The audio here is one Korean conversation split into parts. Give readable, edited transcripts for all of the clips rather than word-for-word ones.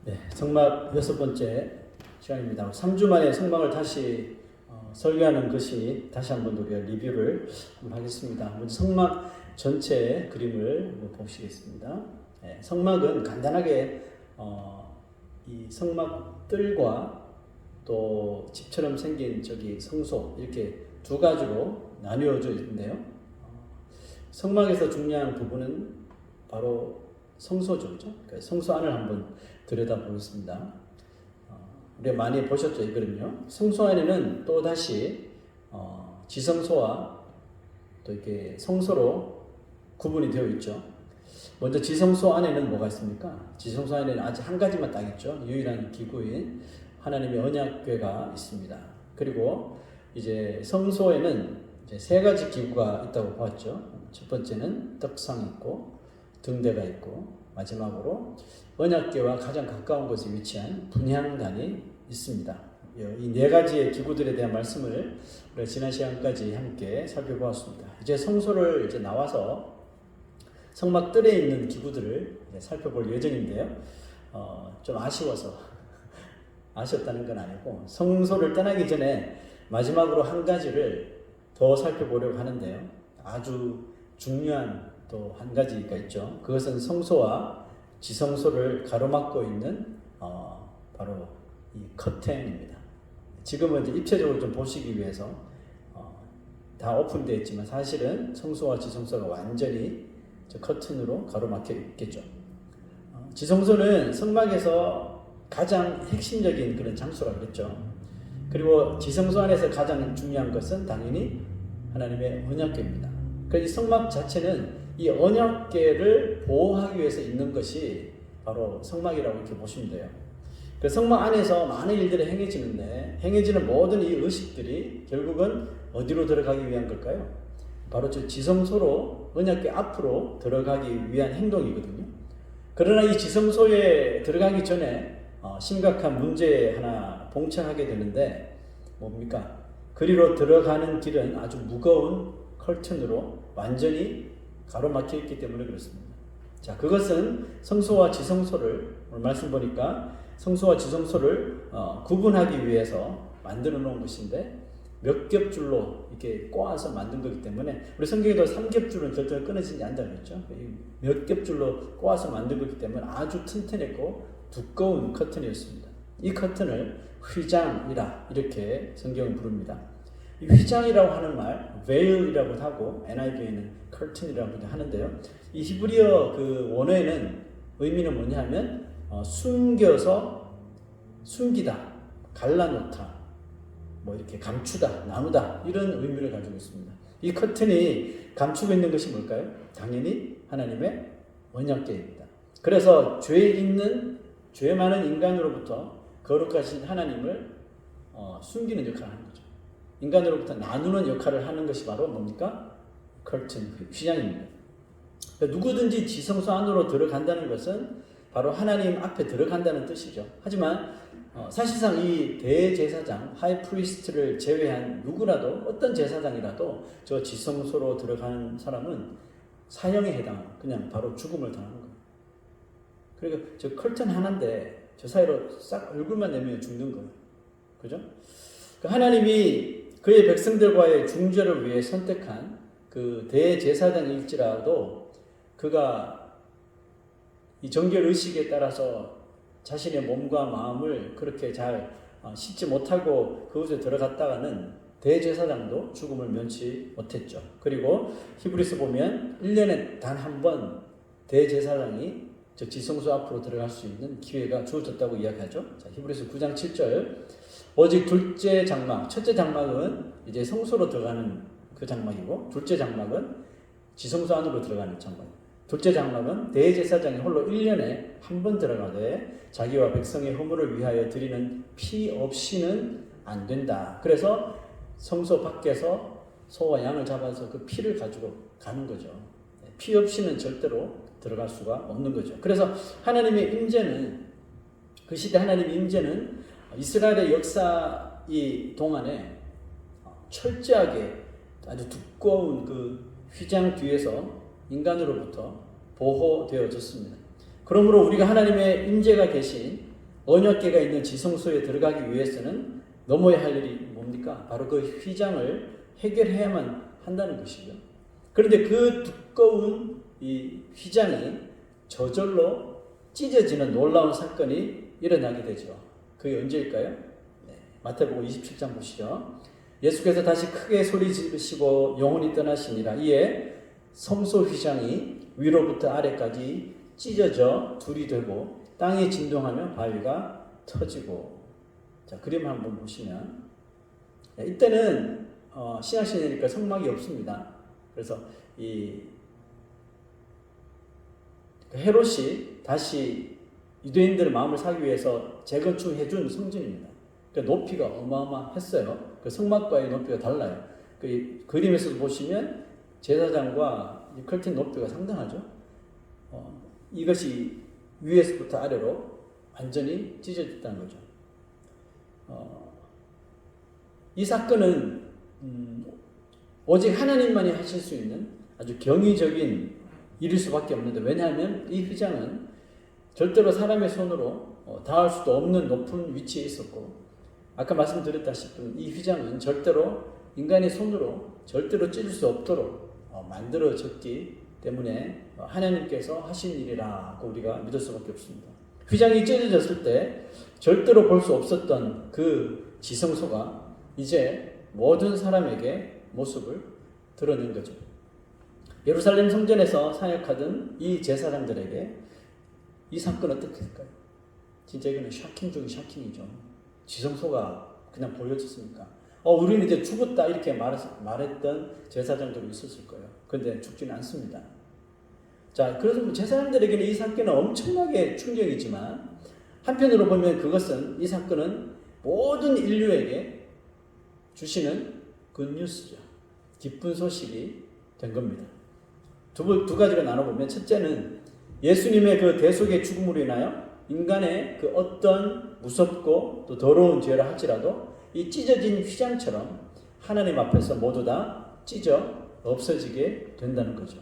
네, 성막 6번째 시간입니다. 3주 만에 성막을 다시 설계하는 것이 다시 한번 우리가 리뷰를 한번 하겠습니다. 먼저 성막 전체의 그림을 보시겠습니다. 네, 성막은 간단하게 이 성막 뜰과 또 집처럼 생긴 저기 성소 이렇게 두 가지로 나뉘어져 있는데요. 성막에서 중요한 부분은 바로 성소죠. 그러니까 성소 안을 한번 들여다보겠습니다. 우리가 많이 보셨죠, 이거는요. 성소 안에는 또 다시 지성소와 또 이렇게 성소로 구분이 되어 있죠. 먼저 지성소 안에는 뭐가 있습니까? 지성소 안에는 아직 한 가지만 딱 있죠. 유일한 기구인 하나님의 언약궤가 있습니다. 그리고 이제 성소에는 이제 세 가지 기구가 있다고 봤죠. 첫 번째는 떡상이 있고 등대가 있고 마지막으로 언약궤와 가장 가까운 곳에 위치한 분향단이 있습니다. 이 네 가지의 기구들에 대한 말씀을 우리가 지난 시간까지 함께 살펴보았습니다. 이제 성소를 이제 나와서 성막 뜰에 있는 기구들을 살펴볼 예정인데요. 좀 아쉬웠다는 건 아니고 성소를 떠나기 전에 마지막으로 한 가지를 더 살펴보려고 하는데요. 아주 중요한 또 한 가지가 있죠. 그것은 성소와 지성소를 가로막고 있는 바로 이 커튼입니다. 지금은 이제 입체적으로 좀 보시기 위해서 다 오픈되어 있지만 사실은 성소와 지성소가 완전히 저 커튼으로 가로막혀 있겠죠. 지성소는 성막에서 가장 핵심적인 그런 장소라고 했죠. 그리고 지성소 안에서 가장 중요한 것은 당연히 하나님의 언약궤입니다. 그래서 이 성막 자체는 이 언약궤를 보호하기 위해서 있는 것이 바로 성막이라고 이렇게 보시면 돼요. 그 성막 안에서 많은 일들이 행해지는데 행해지는 모든 이 의식들이 결국은 어디로 들어가기 위한 걸까요? 바로 저 지성소로 언약궤 앞으로 들어가기 위한 행동이거든요. 그러나 이 지성소에 들어가기 전에 심각한 문제 하나 봉착하게 되는데 뭡니까? 그리로 들어가는 길은 아주 무거운 커튼으로 완전히 가로막혀 있기 때문에 그렇습니다. 자, 그것은 성소와 지성소를 오늘 말씀 보니까 성소와 지성소를 구분하기 위해서 만들어 놓은 것인데 몇 겹줄로 이렇게 꼬아서 만든 거기 때문에 우리 성경에도 3겹줄은 절대 끊어지지 않는다고 했죠. 몇 겹줄로 꼬아서 만든 거기 때문에 아주 튼튼했고 두꺼운 커튼이었습니다. 이 커튼을 휘장이라 이렇게 성경은 부릅니다. 이 휘장이라고 하는 말, veil이라고 하고 NIV에는 curtain이라고 하는데요. 이 히브리어 그 원어에는 의미는 뭐냐면 숨겨서 숨기다, 갈라놓다, 뭐 이렇게 감추다, 나누다 이런 의미를 가지고 있습니다. 이 커튼이 감추고 있는 것이 뭘까요? 당연히 하나님의 언약궤입니다. 그래서 죄 많은 인간으로부터 거룩하신 하나님을 숨기는 역할을 하는 거죠. 인간으로부터 나누는 역할을 하는 것이 바로 뭡니까? 커튼, 휘장입니다. 그러니까 누구든지 지성소 안으로 들어간다는 것은 바로 하나님 앞에 들어간다는 뜻이죠. 하지만 사실상 이 대제사장, 하이프리스트를 제외한 누구라도 어떤 제사장이라도 저 지성소로 들어가는 사람은 사형에 해당하는 그냥 바로 죽음을 당하는 거예요. 그러니까 저 커튼 하나인데 저 사이로 싹 얼굴만 내면 죽는 거예요. 그죠? 하나님이 그의 백성들과의 중재를 위해 선택한 그 대제사장일지라도 그가 이 정결 의식에 따라서 자신의 몸과 마음을 그렇게 잘 씻지 못하고 그곳에 들어갔다가는 대제사장도 죽음을 면치 못했죠. 그리고 히브리서 보면 1년에 단 한 번 대제사장이 저 지성소 앞으로 들어갈 수 있는 기회가 주어졌다고 이야기하죠. 자, 히브리서 9장 7절. 오직 둘째 장막, 첫째 장막은 이제 성소로 들어가는 그 장막이고, 둘째 장막은 지성소 안으로 들어가는 장막. 둘째 장막은 대제사장이 홀로 1년에 한 번 들어가되 자기와 백성의 허물을 위하여 드리는 피 없이는 안 된다. 그래서 성소 밖에서 소와 양을 잡아서 그 피를 가지고 가는 거죠. 피 없이는 절대로 들어갈 수가 없는 거죠. 그래서 하나님의 임재는, 그 시대 하나님의 임재는 이스라엘의 역사 이 동안에 철저하게 아주 두꺼운 그 휘장 뒤에서 인간으로부터 보호되어졌습니다. 그러므로 우리가 하나님의 임재가 계신 언약궤가 있는 지성소에 들어가기 위해서는 넘어야 할 일이 뭡니까? 바로 그 휘장을 해결해야만 한다는 것이죠. 그런데 그 두꺼운 이 휘장이 저절로 찢어지는 놀라운 사건이 일어나게 되죠. 그게 언제일까요? 네, 마태복음 27장 보시죠. 예수께서 다시 크게 소리 지르시고 영혼이 떠나시니라. 이에 성소 휘장이 위로부터 아래까지 찢어져 둘이 되고 땅이 진동하며 바위가 터지고. 자, 그림 한번 보시면 이때는 신약시대니까 성막이 없습니다. 그래서 이 헤롯이 다시 유대인들의 마음을 사기 위해서 재건축해 준 성전입니다. 그 높이가 어마어마했어요. 그 성막과의 높이가 달라요. 그 그림에서 보시면 제사장과 커튼 높이가 상당하죠. 이것이 위에서부터 아래로 완전히 찢어졌다는 거죠. 이 사건은 오직 하나님만이 하실 수 있는 아주 경이적인 일일 수밖에 없는데, 왜냐하면 이 휘장은 절대로 사람의 손으로 닿을 수도 없는 높은 위치에 있었고, 아까 말씀드렸다시피 이 휘장은 절대로 인간의 손으로 절대로 찢을 수 없도록 만들어졌기 때문에 하나님께서 하신 일이라고 우리가 믿을 수밖에 없습니다. 휘장이 찢어졌을 때 절대로 볼 수 없었던 그 지성소가 이제 모든 사람에게 모습을 드러낸 거죠. 예루살렘 성전에서 사역하던 이 제사장들에게 이 사건은 어떻게 될까요? 진짜 이거는 샤킹 중에 샤킹이죠. 지성소가 그냥 보여졌습니까? 우리는 이제 죽었다 이렇게 말했던 제사장들도 있었을 거예요. 그런데 죽지는 않습니다. 자, 그래서 제사장들에게는 이 사건은 엄청나게 충격이지만, 한편으로 보면 그것은, 이 사건은 모든 인류에게 주시는 굿뉴스죠. 기쁜 소식이 된 겁니다. 두 가지로 나눠보면, 첫째는 예수님의 그 대속의 죽음으로 인하여 인간의 그 어떤 무섭고 또 더러운 죄를 할지라도 이 찢어진 휘장처럼 하나님 앞에서 모두 다 찢어 없어지게 된다는 거죠.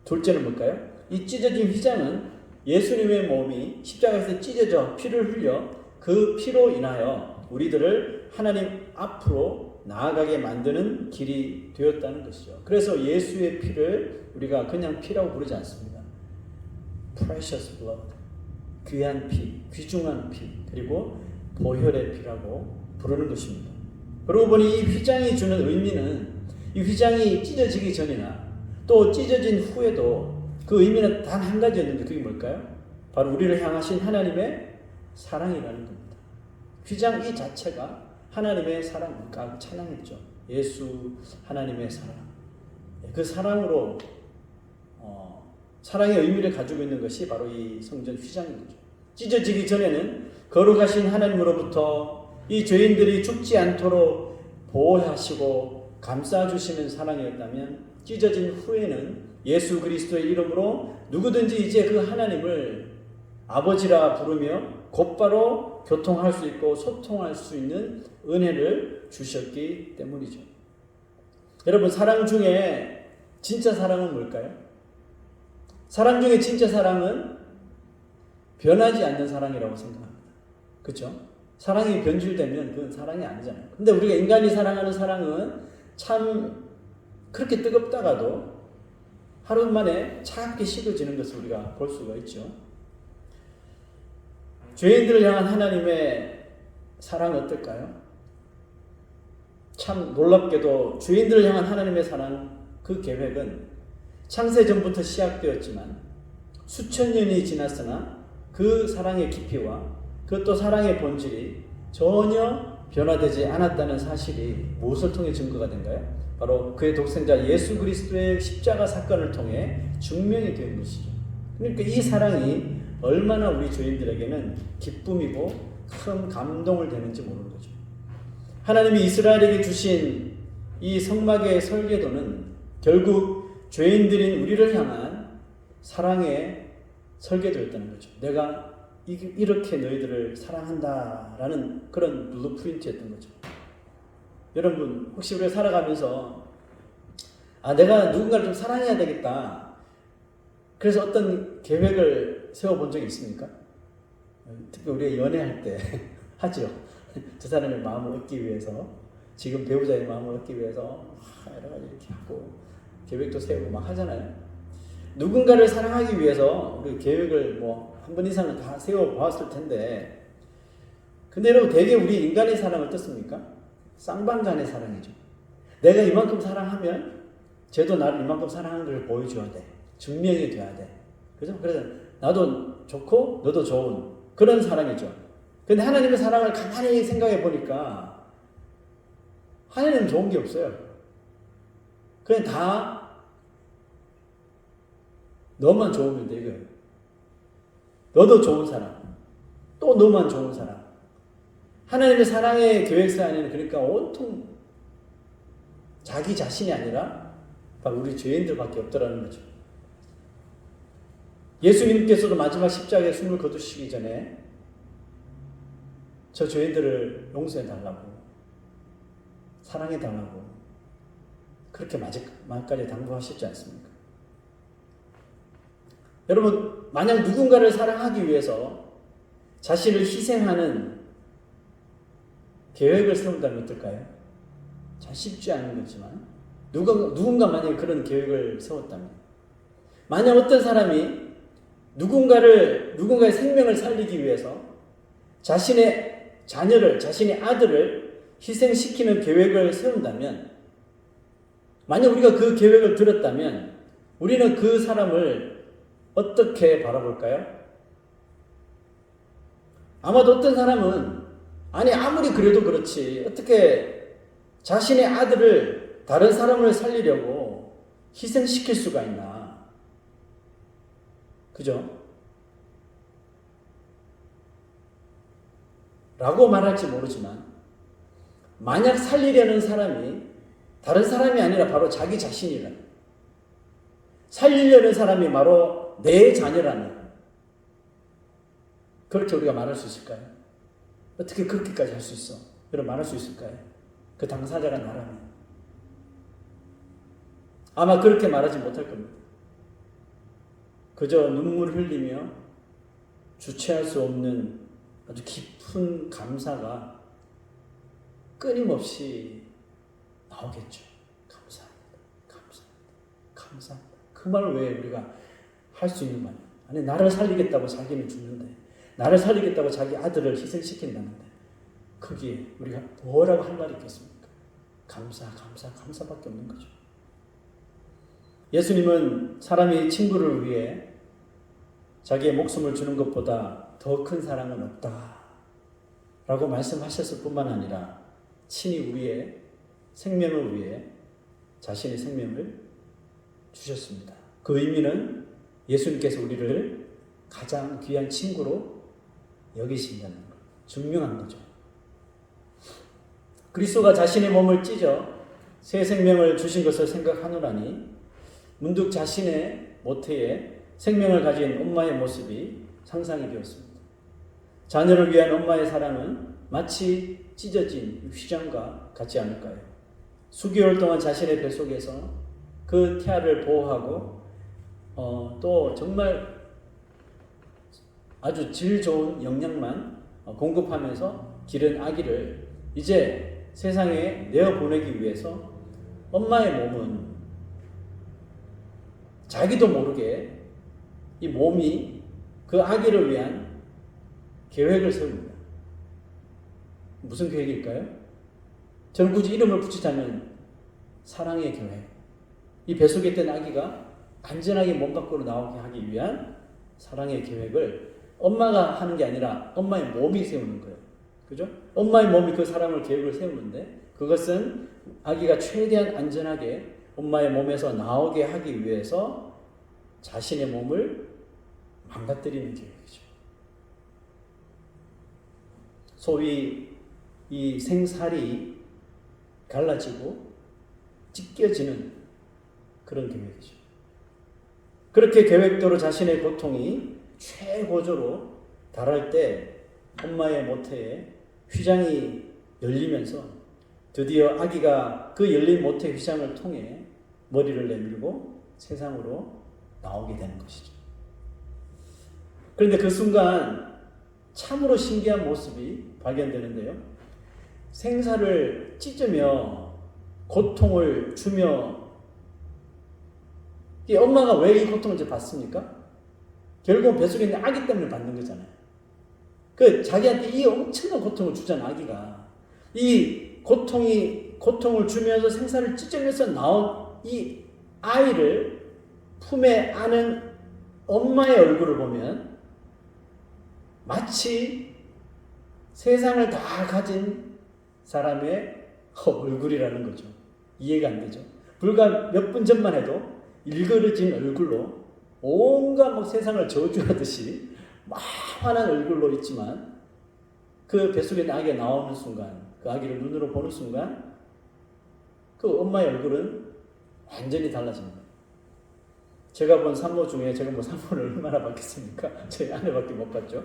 둘째는 뭘까요? 이 찢어진 휘장은 예수님의 몸이 십자가에서 찢어져 피를 흘려 그 피로 인하여 우리들을 하나님 앞으로 나아가게 만드는 길이 되었다는 것이죠. 그래서 예수의 피를 우리가 그냥 피라고 부르지 않습니다. Precious blood, 귀한 피, 귀중한 피, 그리고 보혈의 피라고 부르는 것입니다. 그러고 보니 이 휘장이 주는 의미는, 이 휘장이 찢어지기 전이나 또 찢어진 후에도 그 의미는 단 한 가지였는데, 그게 뭘까요? 바로 우리를 향하신 하나님의 사랑이라는 겁니다. 휘장 이 자체가 하나님의 사랑이니까 찬양했죠. 예수 하나님의 사랑. 그 사랑으로 사랑의 의미를 가지고 있는 것이 바로 이 성전 휘장인 거죠. 찢어지기 전에는 거룩하신 하나님으로부터 이 죄인들이 죽지 않도록 보호하시고 감싸주시는 사랑이었다면, 찢어진 후에는 예수 그리스도의 이름으로 누구든지 이제 그 하나님을 아버지라 부르며 곧바로 교통할 수 있고 소통할 수 있는 은혜를 주셨기 때문이죠. 여러분, 사랑 중에 진짜 사랑은 뭘까요? 사랑 중에 진짜 사랑은 변하지 않는 사랑이라고 생각합니다. 그렇죠? 사랑이 변질되면 그건 사랑이 아니잖아요. 근데 우리가 인간이 사랑하는 사랑은 참 그렇게 뜨겁다가도 하루 만에 차갑게 식어지는 것을 우리가 볼 수가 있죠. 죄인들을 향한 하나님의 사랑은 어떨까요? 참 놀랍게도 죄인들을 향한 하나님의 사랑, 그 계획은 창세전부터 시작되었지만 수천 년이 지났으나 그 사랑의 깊이와 그 또 사랑의 본질이 전혀 변화되지 않았다는 사실이 무엇을 통해 증거가 된가요? 바로 그의 독생자 예수 그리스도의 십자가 사건을 통해 증명이 된 것이죠. 그러니까 이 사랑이 얼마나 우리 죄인들에게는 기쁨이고 큰 감동을 되는지 모르는 거죠. 하나님이 이스라엘에게 주신 이 성막의 설계도는 결국 죄인들인 우리를 향한 사랑의 설계도였다는 거죠. 내가 이렇게 너희들을 사랑한다라는 그런 블루프린트였던 거죠. 여러분, 혹시 우리가 살아가면서 내가 누군가를 좀 사랑해야 되겠다, 그래서 어떤 계획을 세워본 적이 있습니까? 특히 우리가 연애할 때 하죠. 저 사람의 마음을 얻기 위해서, 지금 배우자의 마음을 얻기 위해서 여러 가지 이렇게 하고 계획도 세우고 막 하잖아요. 누군가를 사랑하기 위해서 우리 계획을 뭐 한 번 이상은 다 세워 보았을 텐데, 근데 여러분 대개 우리 인간의 사랑은 어떻습니까? 쌍방간의 사랑이죠. 내가 이만큼 사랑하면 쟤도 나를 이만큼 사랑하는 걸 보여줘야 돼. 증명이 돼야 돼. 그죠? 그래서 나도 좋고 너도 좋은 그런 사랑이죠. 근데 하나님의 사랑을 가만히 생각해 보니까 하나님은 좋은 게 없어요. 그냥 다 너만 좋으면 돼. 이거예요. 너도 좋은 사람, 또 너만 좋은 사람. 하나님의 사랑의 계획서 안에는 그러니까 온통 자기 자신이 아니라 바로 우리 죄인들밖에 없더라는 거죠. 예수님께서도 마지막 십자가에 숨을 거두시기 전에 저 죄인들을 용서해 달라고, 사랑해 달라고 그렇게 마지막까지 당부하셨지 않습니까? 여러분, 만약 누군가를 사랑하기 위해서 자신을 희생하는 계획을 세운다면 어떨까요? 참 쉽지 않은 거지만 누군가 만약에 그런 계획을 세웠다면, 만약 어떤 사람이 누군가의 생명을 살리기 위해서 자신의 자녀를, 자신의 아들을 희생시키는 계획을 세운다면, 만약 우리가 그 계획을 들었다면 우리는 그 사람을 어떻게 바라볼까요? 아마도 어떤 사람은 아무리 그래도 그렇지 어떻게 자신의 아들을 다른 사람을 살리려고 희생시킬 수가 있나? 그죠? 라고 말할지 모르지만, 만약 살리려는 사람이 다른 사람이 아니라 바로 자기 자신이라는, 살리려는 사람이 바로 내 자녀라는, 그렇게 우리가 말할 수 있을까요? 어떻게 그렇게까지 할 수 있어? 여러분, 말할 수 있을까요? 그 당사자가 나라면 아마 그렇게 말하지 못할 겁니다. 그저 눈물 흘리며 주체할 수 없는 아주 깊은 감사가 끊임없이 나오겠죠. 감사합니다. 감사합니다. 감사합니다. 그 말을 왜 우리가 할 수 있는 말이야? 아니, 나를 살리겠다고 자기는 죽는데, 나를 살리겠다고 자기 아들을 희생시킨다는데, 거기에 우리가 뭐라고 할 말이 있겠습니까? 감사밖에 없는 거죠. 예수님은 사람이 친구를 위해 자기의 목숨을 주는 것보다 더 큰 사랑은 없다 라고 말씀하셨을 뿐만 아니라, 친히 우리의 생명을 위해 자신의 생명을 주셨습니다. 그 의미는 예수님께서 우리를 가장 귀한 친구로 여기신다는 것, 증명한 거죠. 그리스도가 자신의 몸을 찢어 새 생명을 주신 것을 생각하노라니, 문득 자신의 모태에 생명을 가진 엄마의 모습이 상상이 되었습니다. 자녀를 위한 엄마의 사랑은 마치 찢어진 휘장과 같지 않을까요? 수개월 동안 자신의 뱃속에서 그 태아를 보호하고 또 정말 아주 질 좋은 영양만 공급하면서 기른 아기를 이제 세상에 내어보내기 위해서 엄마의 몸은 자기도 모르게 이 몸이 그 아기를 위한 계획을 세웁니다. 무슨 계획일까요? 저는 굳이 이름을 붙이자면 사랑의 계획. 이 뱃속에 있던 아기가 안전하게 몸 밖으로 나오게 하기 위한 사랑의 계획을 엄마가 하는 게 아니라 엄마의 몸이 세우는 거예요. 그죠? 엄마의 몸이 그 사랑을 계획을 세우는데, 그것은 아기가 최대한 안전하게 엄마의 몸에서 나오게 하기 위해서 자신의 몸을 망가뜨리는 계획이죠. 소위 이 생살이 갈라지고 찢겨지는 그런 계획이죠. 그렇게 계획대로 자신의 고통이 최고조로 달할 때 엄마의 모태에 휘장이 열리면서 드디어 아기가 그 열린 모태 휘장을 통해 머리를 내밀고 세상으로 나오게 되는 것이죠. 그런데 그 순간 참으로 신기한 모습이 발견되는데요. 생사를 찢으며 고통을 주며, 이 엄마가 왜 이 고통을 받습니까? 결국은 뱃속에 있는 아기 때문에 받는 거잖아요. 그 자기한테 이 엄청난 고통을 주잖아, 아기가. 이 고통을 주면서 생사를 찢으면서 나온 이 아이를 품에 안은 엄마의 얼굴을 보면 마치 세상을 다 가진 사람의 얼굴이라는 거죠. 이해가 안 되죠. 불과 몇 분 전만 해도 일그러진 얼굴로 온갖 막 세상을 저주하듯이 막 환한 얼굴로 있지만, 그 뱃속에 있는 아기가 나오는 순간, 그 아기를 눈으로 보는 순간 그 엄마의 얼굴은 완전히 달라집니다. 제가 본 산모 중에, 제가 뭐 산모를 얼마나 봤겠습니까? 저희 아내밖에 못 봤죠.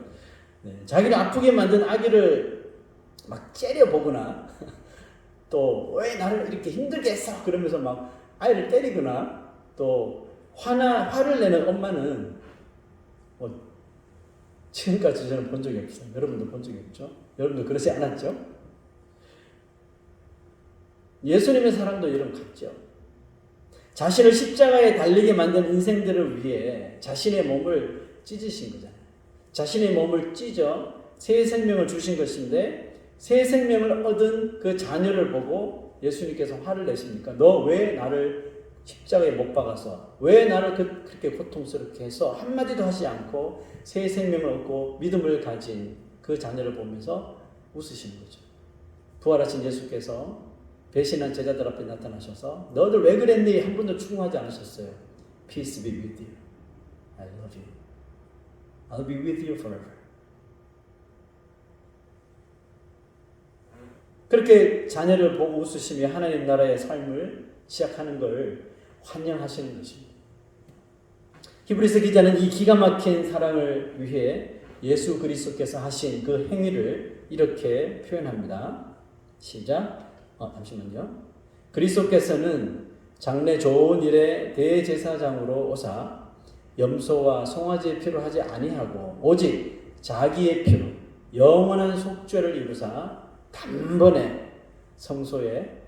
네, 자기를 아프게 만든 아기를 막 째려보거나 또 왜 나를 이렇게 힘들게 했어? 그러면서 막 아이를 때리거나 또 화를 내는 엄마는 뭐 지금까지 저는 본 적이 없어요. 여러분도 본 적이 없죠? 여러분도 그러지 않았죠? 예수님의 사랑도 이런 같죠. 자신을 십자가에 달리게 만든 인생들을 위해 자신의 몸을 찢으신 거잖아요. 자신의 몸을 찢어 새 생명을 주신 것인데, 새 생명을 얻은 그 자녀를 보고 예수님께서 화를 내십니까? 너 왜 나를 십자가에 못 박아서, 왜 나를 그렇게 고통스럽게 해서 한마디도 하지 않고 새 생명을 얻고 믿음을 가진 그 자녀를 보면서 웃으시는 거죠. 부활하신 예수께서 배신한 제자들 앞에 나타나셔서 너들 왜 그랬니? 한 번도 추궁하지 않으셨어요. Peace be with you. I love you. I'll be with you forever. 그렇게 자녀를 보고 웃으시며 하나님 나라의 삶을 시작하는 걸 환영하시는 것입니다. 히브리서 기자는 이 기가 막힌 사랑을 위해 예수 그리스도께서 하신 그 행위를 이렇게 표현합니다. 시작. 잠시만요. 그리스도께서는 장래 좋은 일에 대제사장으로 오사 염소와 송아지의 피로 하지 아니하고 오직 자기의 피로 영원한 속죄를 이루사 단번에 성소에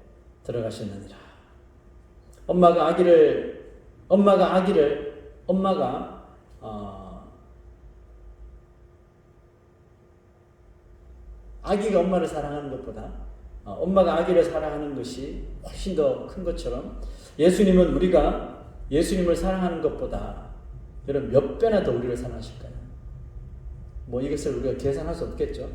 들어가셨느니라. 엄마가 아기가 엄마를 사랑하는 것보다 엄마가 아기를 사랑하는 것이 훨씬 더 큰 것처럼, 예수님은 우리가 예수님을 사랑하는 것보다 여러분 몇 배나 더 우리를 사랑하실까요? 뭐 이것을 우리가 계산할 수 없겠죠.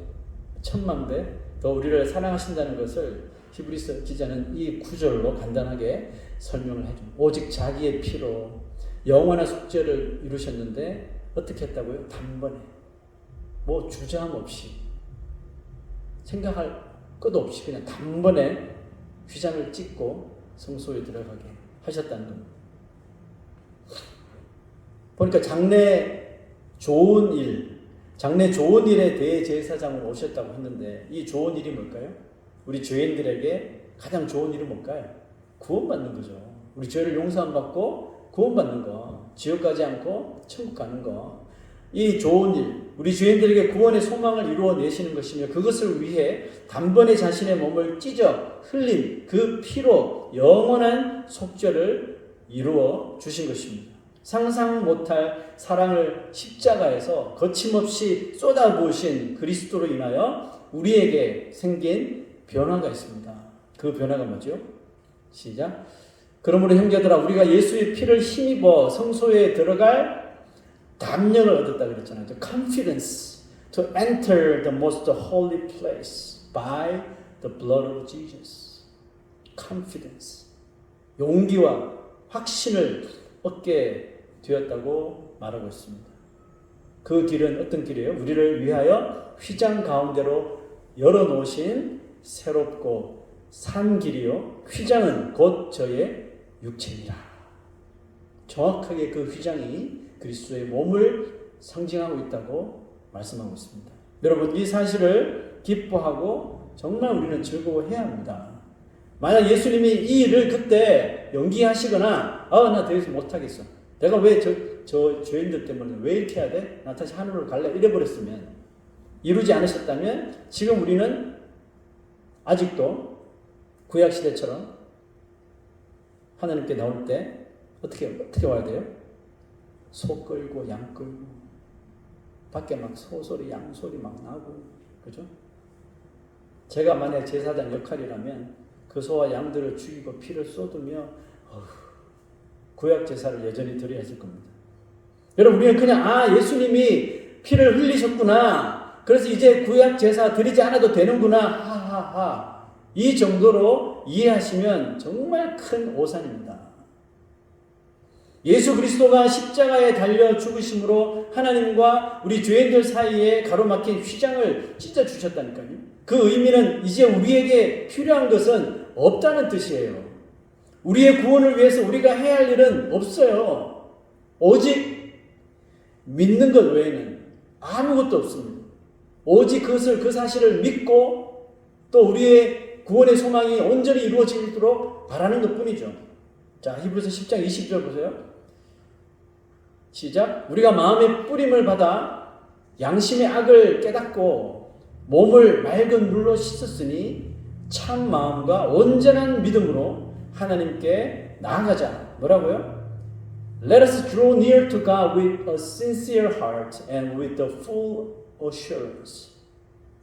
1000만 배 더 우리를 사랑하신다는 것을 히브리서 기자는 이 구절로 간단하게 설명을 해줍니다. 오직 자기의 피로 영원한 속죄를 이루셨는데 어떻게 했다고요? 단번에, 뭐 주저함 없이, 생각할 것 없이 그냥 단번에 휘장을 찍고 성소에 들어가게 하셨다는 겁니다. 보니까 장래 좋은 일에 대제사장으로 오셨다고 했는데, 이 좋은 일이 뭘까요? 우리 죄인들에게 가장 좋은 일은 뭘까요? 구원받는 거죠. 우리 죄를 용서함 받고 구원받는 거, 지옥 가지 않고 천국 가는 거. 이 좋은 일, 우리 죄인들에게 구원의 소망을 이루어내시는 것이며, 그것을 위해 단번에 자신의 몸을 찢어 흘린 그 피로 영원한 속죄를 이루어 주신 것입니다. 상상 못할 사랑을 십자가에서 거침없이 쏟아부으신 그리스도로 인하여 우리에게 생긴 변화가 있습니다. 그 변화가 뭐죠? 시작. 그러므로 형제들아, 우리가 예수의 피를 힘입어 성소에 들어갈 담력을 얻었다 그랬잖아요. The confidence to enter the most holy place by the blood of Jesus. confidence. 용기와 확신을 얻게 되었다고 말하고 있습니다. 그 길은 어떤 길이에요? 우리를 위하여 휘장 가운데로 열어놓으신 새롭고 산 길이요, 휘장은 곧 저의 육체니라. 정확하게 그 휘장이 그리스도의 몸을 상징하고 있다고 말씀하고 있습니다. 여러분, 이 사실을 기뻐하고 정말 우리는 즐거워해야 합니다. 만약 예수님이 이 일을 그때 연기하시거나 나 더 이상 못하겠어, 내가 왜 저 죄인들 때문에 왜 이렇게 해야 돼? 나 다시 하늘로 갈래? 이래버렸으면 이루지 않으셨다면 지금 우리는 아직도 구약시대처럼 하나님께 나올 때 어떻게 와야 돼요? 소 끌고 양 끌고 밖에 막 소소리 양소리 막 나고, 그죠? 제가 만약 제사장 역할이라면 그 소와 양들을 죽이고 피를 쏟으며 구약 제사를 여전히 드려야 할 겁니다. 여러분, 우리는 그냥 예수님이 피를 흘리셨구나, 그래서 이제 구약 제사 드리지 않아도 되는구나, 하하하, 이 정도로 이해하시면 정말 큰 오산입니다. 예수 그리스도가 십자가에 달려 죽으심으로 하나님과 우리 죄인들 사이에 가로막힌 휘장을 찢어 주셨다니까요. 그 의미는 이제 우리에게 필요한 것은 없다는 뜻이에요. 우리의 구원을 위해서 우리가 해야 할 일은 없어요. 오직 믿는 것 외에는 아무것도 없습니다. 오직 그 사실을 믿고 또 우리의 구원의 소망이 온전히 이루어지도록 바라는 것 뿐이죠. 자, 히브리서 10장 20절 보세요. 시작. 우리가 마음의 뿌림을 받아 양심의 악을 깨닫고 몸을 맑은 물로 씻었으니 참 마음과 온전한 믿음으로 하나님께 나아가자. 뭐라고요? Let us draw near to God with a sincere heart and with the full assurance.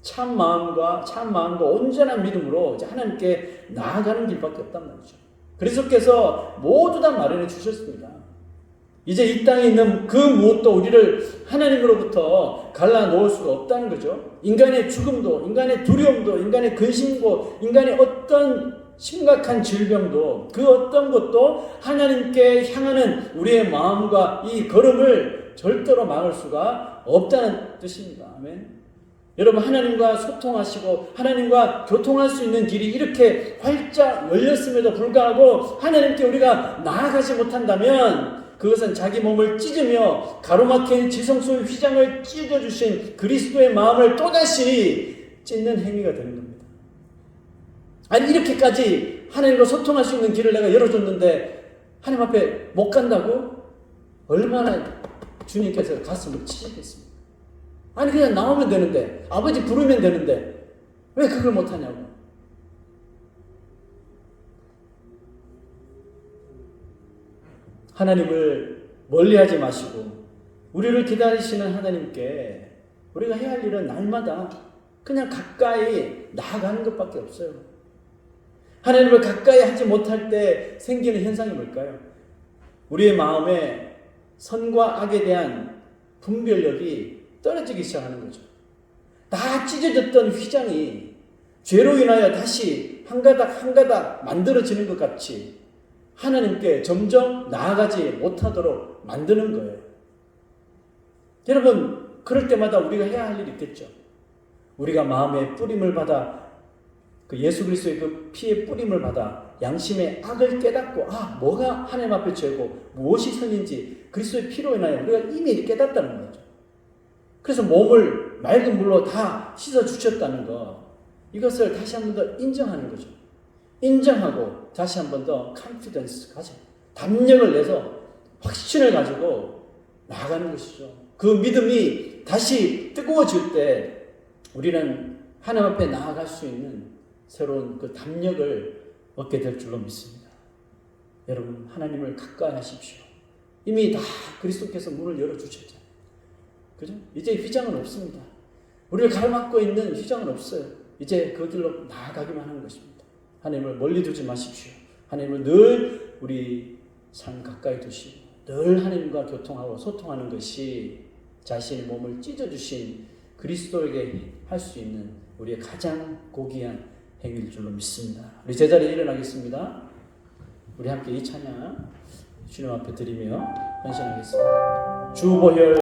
참 마음과 온전한 믿음으로 이제 하나님께 나아가는 길밖에 없단 말이죠. 그리스도께서 모두 다 마련해 주셨습니다. 이제 이 땅에 있는 그 무엇도 우리를 하나님으로부터 갈라놓을 수가 없다는 거죠. 인간의 죽음도, 인간의 두려움도, 인간의 근심도, 인간의 어떤 심각한 질병도, 그 어떤 것도 하나님께 향하는 우리의 마음과 이 걸음을 절대로 막을 수가 없다는 뜻입니다. 아멘. 여러분, 하나님과 소통하시고 하나님과 교통할 수 있는 길이 이렇게 활짝 열렸음에도 불구하고 하나님께 우리가 나아가지 못한다면 그것은 자기 몸을 찢으며 가로막힌 지성소의 휘장을 찢어주신 그리스도의 마음을 또다시 찢는 행위가 되는 겁니다. 아니, 이렇게까지 하나님과 소통할 수 있는 길을 내가 열어줬는데 하나님 앞에 못 간다고? 얼마나 주님께서 가슴을 찢으겠습니까? 아니, 그냥 나오면 되는데, 아버지 부르면 되는데 왜 그걸 못하냐고. 하나님을 멀리하지 마시고 우리를 기다리시는 하나님께 우리가 해야 할 일은 날마다 그냥 가까이 나아가는 것밖에 없어요. 하나님을 가까이 하지 못할 때 생기는 현상이 뭘까요? 우리의 마음에 선과 악에 대한 분별력이 떨어지기 시작하는 거죠. 다 찢어졌던 휘장이 죄로 인하여 다시 한 가닥 만들어지는 것 같이 하나님께 점점 나아가지 못하도록 만드는 거예요. 여러분, 그럴 때마다 우리가 해야 할 일이 있겠죠. 우리가 마음의 뿌림을 받아 그 예수 그리스도의 그 피의 뿌림을 받아 양심의 악을 깨닫고 뭐가 하나님 앞에 죄고 무엇이 선인지 그리스도의 피로 인하여 우리가 이미 깨닫다는 거죠. 그래서 몸을 맑은 물로 다 씻어주셨다는 거, 이것을 다시 한 번 더 인정하는 거죠. 인정하고 다시 한 번 더 confidence 가져, 담력을 내서 확신을 가지고 나아가는 것이죠. 그 믿음이 다시 뜨거워질 때 우리는 하나님 앞에 나아갈 수 있는 새로운 그 담력을 얻게 될 줄로 믿습니다. 여러분, 하나님을 가까이 하십시오. 이미 다 그리스도께서 문을 열어주셨잖아요. 그죠? 이제 휘장은 없습니다. 우리를 가로막고 있는 휘장은 없어요. 이제 그 길로 나아가기만 하는 것입니다. 하나님을 멀리 두지 마십시오. 하나님을 늘 우리 삶 가까이 두시고 늘 하나님과 교통하고 소통하는 것이 자신의 몸을 찢어주신 그리스도에게 할 수 있는 우리의 가장 고귀한 행위일 줄로 믿습니다. 우리 제자리에 일어나겠습니다. 우리 함께 이 찬양 주님 앞에 드리며 헌신하겠습니다. 주보혈